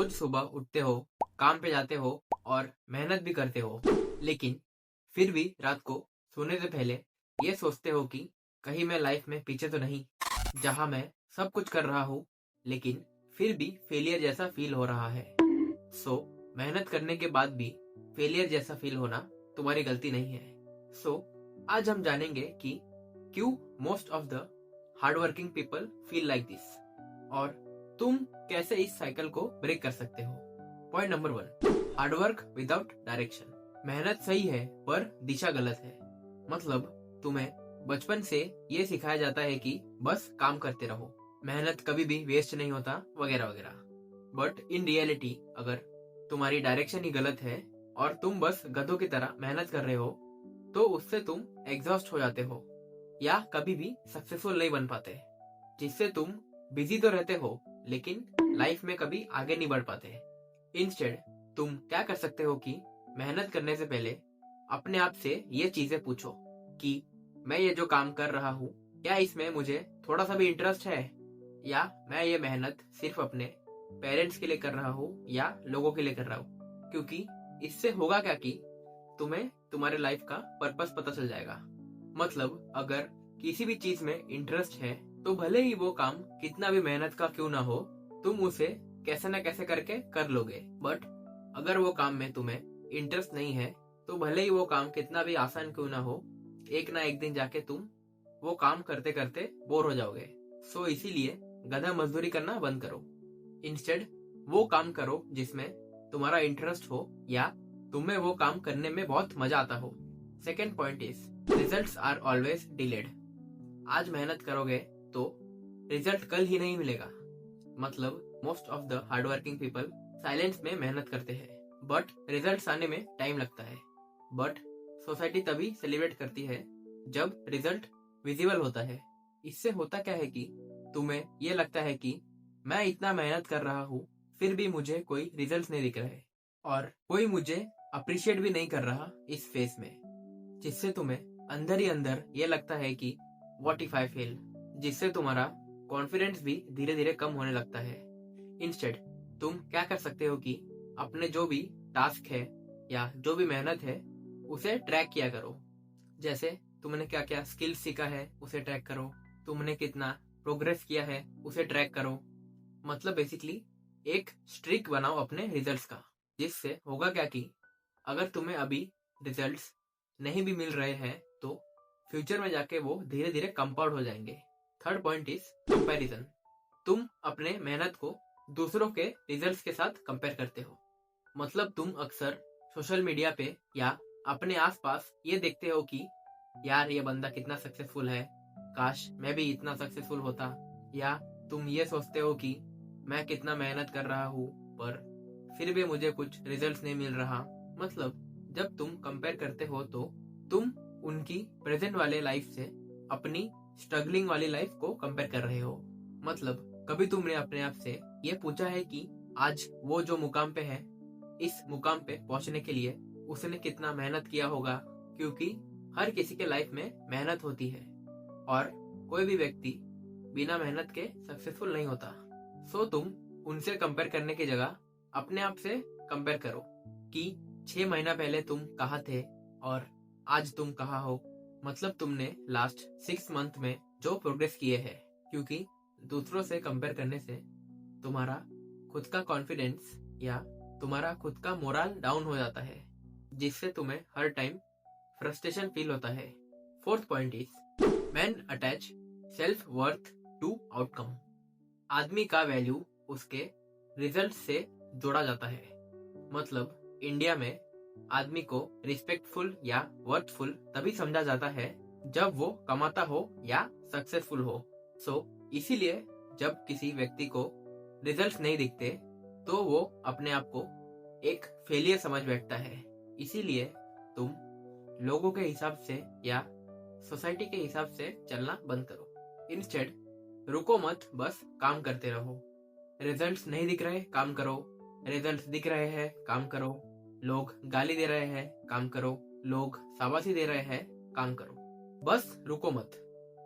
रोज सुबह उठते हो, काम पे जाते हो और मेहनत भी करते हो, लेकिन फिर भी रात को सोने से पहले ये सोचते हो कि कहीं मैं लाइफ में पीछे तो नहीं, जहां मैं सब कुछ कर रहा हूँ लेकिन फिर भी फेलियर जैसा फील हो रहा है। सो मेहनत करने के बाद भी फेलियर जैसा फील होना तुम्हारी गलती नहीं है। सो आज हम जानेंगे कि क्यों most of the hard working people feel like this और तुम कैसे इस साइकिल को ब्रेक कर सकते हो। Point number 1, hard work without direction. मेहनत सही है पर दिशा गलत है। मतलब तुम्हें बचपन से ये सिखाया जाता है कि बस काम करते रहो, मेहनत कभी भी वेस्ट नहीं होता, वगैरह वगैरह। बट इन रियलिटी अगर तुम्हारी डायरेक्शन ही गलत है और तुम बस गधों की तरह मेहनत कर रहे हो तो उससे तुम एग्जॉस्ट हो जाते हो या कभी भी सक्सेसफुल नहीं बन पाते, जिससे तुम बिजी तो रहते हो लेकिन लाइफ में कभी आगे नहीं बढ़ पाते। इंस्टेड तुम क्या कर सकते हो कि मेहनत करने से पहले अपने आप से ये चीजें पूछो कि मैं ये जो काम कर रहा हूँ क्या इसमें मुझे थोड़ा सा भी इंटरेस्ट है, या मैं ये मेहनत सिर्फ अपने पेरेंट्स के लिए कर रहा हूँ या लोगों के लिए कर रहा हूँ। क्योंकि इससे होगा क्या कि तुम्हें तुम्हारे लाइफ का पर्पस पता चल जाएगा। मतलब अगर किसी भी चीज में इंटरेस्ट है तो भले ही वो काम कितना भी मेहनत का क्यों ना हो, तुम उसे कैसे ना कैसे करके कर लोगे। बट अगर वो काम में तुम्हें इंटरेस्ट नहीं है तो भले ही वो काम कितना भी आसान क्यों ना हो, एक ना एक दिन जाके तुम वो काम करते करते बोर हो जाओगे। सो इसीलिए गधा मजदूरी करना बंद करो। इंस्टेड वो काम करो जिसमें तुम्हारा इंटरेस्ट हो या तुम्हें वो काम करने में बहुत मजा आता हो। Second point is results are always delayed. आज मेहनत करोगे तो रिजल्ट कल ही नहीं मिलेगा। मतलब most of the hard working people silence में मेहनत करते हैं बट रिजल्ट्स आने में टाइम लगता है। बट सोसाइटी तभी सेलिब्रेट करती है जब रिजल्ट विजिबल होता है। इससे होता क्या है कि तुम्हें ये लगता है कि मैं इतना मेहनत कर रहा हूँ फिर भी मुझे कोई रिजल्ट नहीं दिख रहे और कोई मुझे अप्रिशिएट भी नहीं कर रहा इस फेस में, जिससे तुम्हें अंदर ही अंदर ये लगता है कि व्हाट इफ आई फेल, जिससे तुम्हारा कॉन्फिडेंस भी धीरे धीरे कम होने लगता है। इंस्टेड तुम क्या कर सकते हो कि अपने जो भी टास्क है या जो भी मेहनत है उसे ट्रैक किया करो। जैसे तुमने क्या क्या स्किल्स सीखा है उसे ट्रैक करो, तुमने कितना प्रोग्रेस किया है उसे ट्रैक करो। मतलब बेसिकली एक स्ट्रिक बनाओ अपने रिजल्ट्स का, जिससे होगा क्या कि अगर तुम्हें अभी रिजल्ट्स नहीं भी मिल रहे हैं तो फ्यूचर में जाके वो धीरे धीरे कंपाउंड हो जाएंगे। Third point is comparison. तुम अपने मेहनत को दूसरों के रिजल्ट्स के साथ कंपेयर करते हो। मतलब तुम अक्सर सोशल मीडिया पे या अपने आसपास ये देखते हो कि यार ये बंदा कितना सक्सेसफुल है, काश मैं भी इतना सक्सेसफुल होता। या तुम ये सोचते हो कि मैं कितना मेहनत कर रहा हूँ पर फिर भी मुझे कुछ रिजल्ट्स नहीं मिल रहा। मतलब जब तुम कंपेयर करते हो तो तुम उनकी प्रेजेंट वाले लाइफ से अपनी स्ट्रगलिंग वाली लाइफ को कंपेयर कर रहे हो। मतलब कभी तुमने अपने आप से ये पूछा है कि आज वो जो मुकाम पे है, इस मुकाम पे पहुंचने के लिए उसने कितना मेहनत किया होगा? क्योंकि हर किसी के लाइफ में मेहनत होती है और कोई भी व्यक्ति बिना मेहनत के सक्सेसफुल नहीं होता। सो तुम उनसे कंपेयर करने की जगह अपने आप से कंपेयर करो कि 6 महीना पहले तुम कहाँ थे और आज तुम कहाँ हो। मतलब तुमने लास्ट 6 मंथ में जो प्रोग्रेस किए हैं। क्योंकि दूसरों से कंपेयर करने से तुम्हारा खुद का कॉन्फिडेंस या तुम्हारा खुद का मोरल डाउन हो जाता है, जिससे तुम्हें हर टाइम फ्रस्ट्रेशन फील होता है। Fourth point is man attach self worth to outcome. आदमी का वैल्यू उसके रिजल्ट से जोड़ा जाता है। मतलब इंडिया में आदमी को रिस्पेक्टफुल या वर्थफुल तभी समझा जाता है जब वो कमाता हो या सक्सेसफुल हो। सो इसीलिए जब किसी व्यक्ति को रिजल्ट्स नहीं दिखते तो वो अपने आप को एक फेलियर समझ बैठता है। इसीलिए तुम लोगों के हिसाब से या सोसाइटी के हिसाब से चलना बंद करो। इंस्टेड रुको मत, बस काम करते रहो। रिजल्ट्स नहीं दिख रहे, काम करो। रिजल्ट्स दिख रहे हैं, काम करो। लोग गाली दे रहे हैं, काम करो। लोग शाबाशी दे रहे हैं, काम करो। बस रुको मत,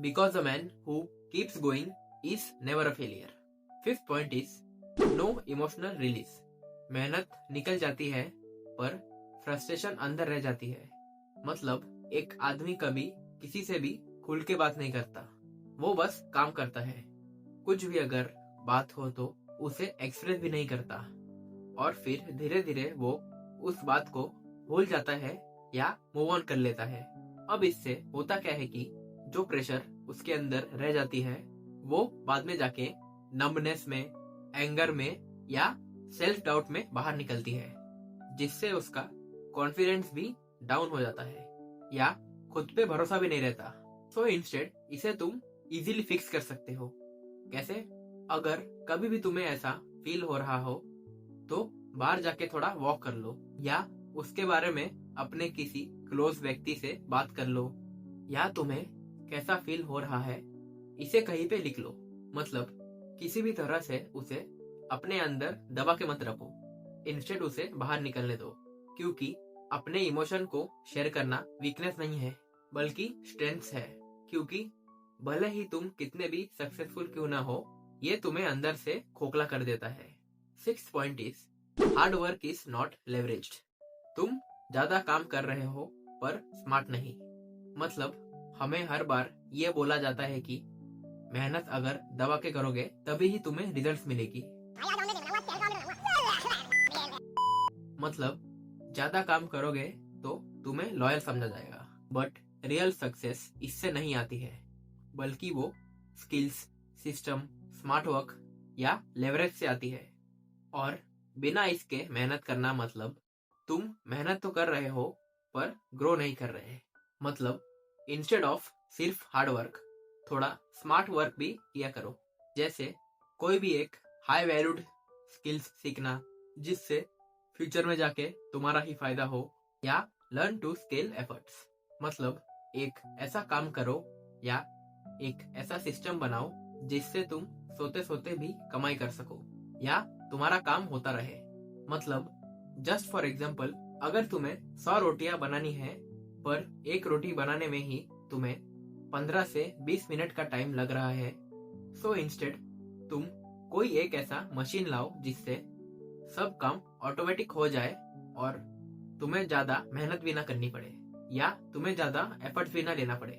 because the man who keeps going is never a failure. Fifth point is no emotional release. मेहनत निकल जाती है पर फ्रस्ट्रेशन अंदर रह जाती है। मतलब एक आदमी कभी किसी से भी खुल के बात नहीं करता, वो बस काम करता है। कुछ भी अगर बात हो तो उसे एक्सप्रेस भी नहीं करता और फिर धीरे धीरे वो उस बात को भूल जाता है या मूव ऑन कर लेता है। अब इससे होता क्या है कि जो प्रेशर उसके अंदर रह जाती है वो बाद में जाके नंबनेस में, एंगर में या सेल्फ डाउट में बाहर निकलती है, जिससे उसका कॉन्फिडेंस भी डाउन हो जाता है या खुद पे भरोसा भी नहीं रहता। सो इंस्टेड इसे तुम इजीली फिक्स कर सकते हो। कैसे? अगर कभी भी तुम्हें ऐसा फील हो रहा हो तो बाहर जाके थोड़ा वॉक कर लो या उसके बारे में अपने किसी क्लोज व्यक्ति से बात कर लो, या तुम्हें कैसा फील हो रहा है इसे कहीं पे लिख लो। मतलब किसी भी तरह से उसे अपने अंदर दबा के मत रखो, इंस्टेड उसे बाहर निकलने दो, क्योंकि अपने इमोशन को शेयर करना वीकनेस नहीं है बल्कि स्ट्रेंथ है। क्योंकि भले ही तुम कितने भी सक्सेसफुल क्यों ना हो, ये तुम्हें अंदर से खोखला कर देता है। 6th point is hard work is not leveraged. तुम ज्यादा काम कर रहे हो पर स्मार्ट नहीं। मतलब हमें हर बार ये बोला जाता है कि मेहनत अगर दबा के करोगे तभी ही तुम्हें रिजल्ट्स मिलेगी। मतलब ज्यादा काम करोगे तो तुम्हें लॉयल समझा जाएगा, बट रियल सक्सेस इससे नहीं आती है, बल्कि वो स्किल्स, सिस्टम, स्मार्ट वर्क या लेवरेज से आती है। और बिना इसके मेहनत करना मतलब तुम मेहनत तो कर रहे हो पर ग्रो नहीं कर रहे। मतलब इंस्टेड ऑफ सिर्फ हार्ड वर्क थोड़ा स्मार्ट वर्क भी किया करो। जैसे कोई भी एक हाई वैल्यूड स्किल्स सीखना जिससे फ्यूचर में जाके तुम्हारा ही फायदा हो, या लर्न टू स्केल एफर्ट्स। मतलब एक ऐसा काम करो या एक ऐसा सिस्टम बनाओ जिससे तुम सोते सोते भी कमाई कर सको या तुम्हारा काम होता रहे। मतलब जस्ट फॉर एग्जाम्पल, अगर तुम्हें 100 रोटियां बनानी है पर एक रोटी बनाने में ही तुम्हें 15 से 20 मिनट का टाइम लग रहा है, सो इंस्टेड तुम कोई एक ऐसा मशीन लाओ जिससे सब काम ऑटोमेटिक हो जाए और तुम्हें ज्यादा मेहनत भी ना करनी पड़े या तुम्हें ज्यादा एफर्ट भी ना लेना पड़े।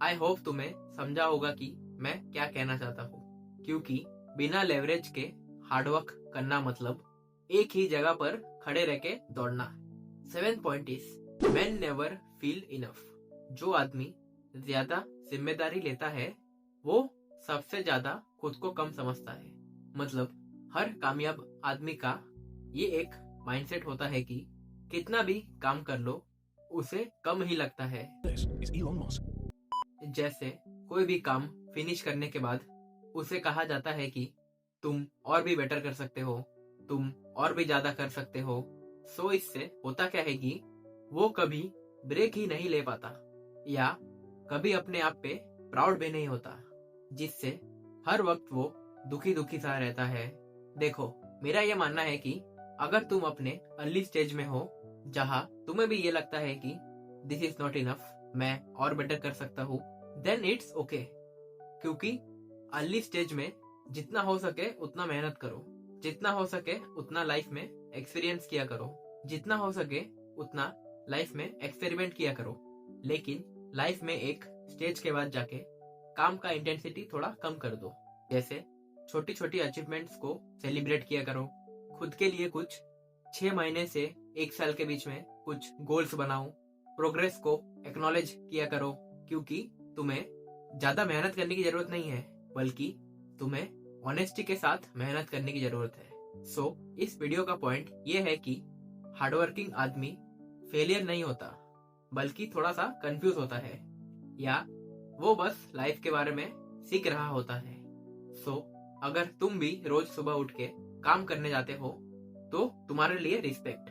आई होप तुम्हें समझा होगा कि मैं क्या कहना चाहता हूँ, क्योंकि बिना लेवरेज के हार्डवर्क करना मतलब एक ही जगह पर खड़े रह के दौड़ना। 7th point is man never feel enough. जो आदमी ज्यादा जिम्मेदारी लेता है वो सबसे ज्यादा खुद को कम समझता है। मतलब हर कामयाब आदमी का ये एक माइंडसेट होता है कि कितना भी काम कर लो उसे कम ही लगता है। जैसे कोई भी काम फिनिश करने के बाद उसे कहा जाता है कि तुम और भी बेटर कर सकते हो, तुम और भी ज्यादा कर सकते हो। सो इससे होता क्या है कि वो कभी ब्रेक ही नहीं ले पाता या कभी अपने आप पे प्राउड भी नहीं होता, जिससे हर वक्त वो दुखी दुखी सा रहता है। देखो, मेरा ये मानना है कि अगर तुम अपने अर्ली स्टेज में हो जहां तुम्हें भी ये लगता है कि दिस इज नॉट इनफ, मैं और बेटर कर सकता हूँ, देन इट्स ओके। क्योंकि अर्ली स्टेज में जितना हो सके उतना मेहनत करो, जितना हो सके उतना लाइफ में एक्सपीरियंस किया करो, जितना हो सके उतना लाइफ में एक्सपेरिमेंट किया करो। लेकिन लाइफ में एक स्टेज के बाद जाके काम का इंटेंसिटी थोड़ा कम कर दो। जैसे छोटी छोटी अचीवमेंट्स को सेलिब्रेट किया करो, खुद के लिए कुछ 6 महीने से 1 साल के बीच में कुछ गोल्स बनाओ, प्रोग्रेस को एक्नॉलेज किया करो, क्योंकि तुम्हें ज्यादा मेहनत करने की जरूरत नहीं है बल्कि तुम्हें ऑनेस्टी के साथ मेहनत करने की जरूरत है। सो इस वीडियो का पॉइंट ये है कि हार्डवर्किंग आदमी फेलियर नहीं होता बल्कि थोड़ा सा कंफ्यूज होता है या वो बस लाइफ के बारे में सीख रहा होता है। सो अगर तुम भी रोज सुबह उठ के काम करने जाते हो तो तुम्हारे लिए रिस्पेक्ट।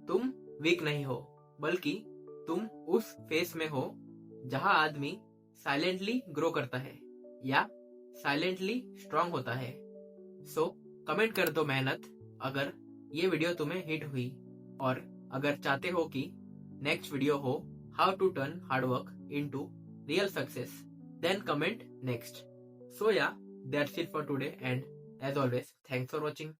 तुम वीक नहीं हो बल्कि तुम उस फेस में हो जहां आदमी साइलेंटली ग्रो करता है या साइलेंटली स्ट्रांग होता है। सो कमेंट कर दो मेहनत अगर ये वीडियो तुम्हें हिट हुई, और अगर चाहते हो कि नेक्स्ट वीडियो हो how to turn hard work into real success, then comment next. So yeah that's it for today and as always, thanks for watching.